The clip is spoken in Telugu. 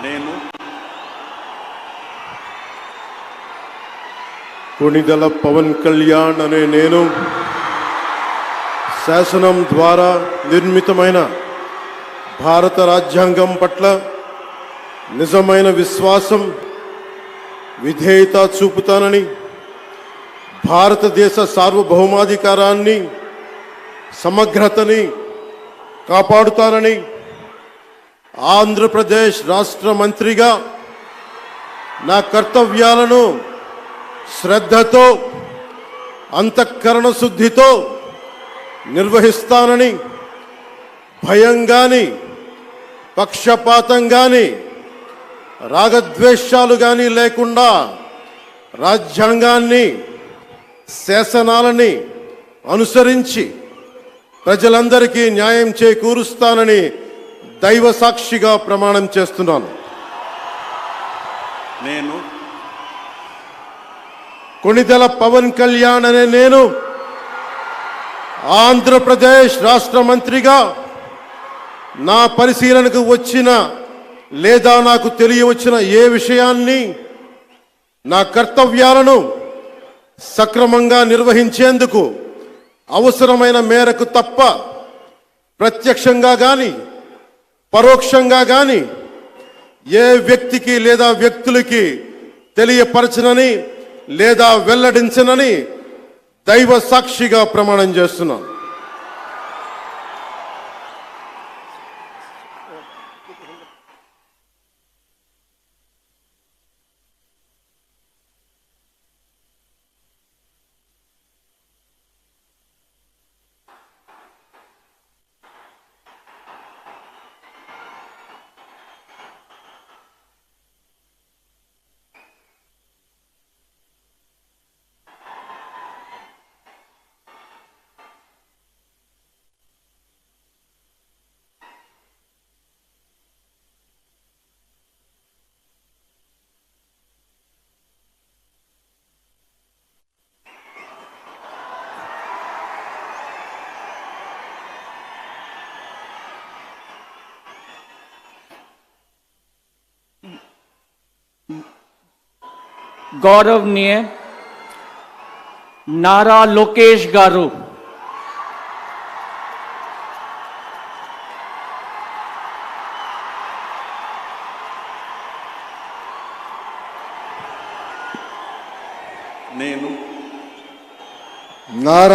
నేను కొణిదెల పవన్ కళ్యాణ్ అనే నేను శాసనం ద్వారా నిర్మితమైన భారత రాజ్యాంగం పట్ల నిజమైన విశ్వాసం విధేయత చూపుతానని, భారతదేశ సార్వభౌమాధికారాన్ని సమగ్రతని కాపాడుతానని, ఆంధ్రప్రదేశ్ రాష్ట్ర మంత్రిగా నా కర్తవ్యాలను శ్రద్ధతో అంతఃకరణ శుద్ధితో నిర్వహిస్తానని, భయం గాని పక్షపాతం గాని రాగద్వేషాలు గాని లేకుండా రాజ్యాంగాన్ని శాసనాలని అనుసరించి ప్రజలందరికీ న్యాయం చేకూరుస్తానని దైవ సాక్షిగా ప్రమాణం చేస్తున్నాను. నేను కొణిదెల పవన్ కళ్యాణ్ అనే నేను ఆంధ్రప్రదేశ్ రాష్ట్ర మంత్రిగా నా పరిశీలనకు వచ్చిన లేదా నాకు తెలియవచ్చిన ఏ విషయాన్ని, నా కర్తవ్యాలను సక్రమంగా నిర్వహించేందుకు అవసరమైన మేరకు తప్ప ప్రత్యక్షంగా కానీ పరోక్షంగా కానీ ఏ వ్యక్తికి లేదా వ్యక్తులకి తెలియపరచనని లేదా వెల్లడించనని దైవ సాక్షిగా ప్రమాణం చేస్తున్నాను. गौरवनीय नारा लोकेश गारू నేను నారా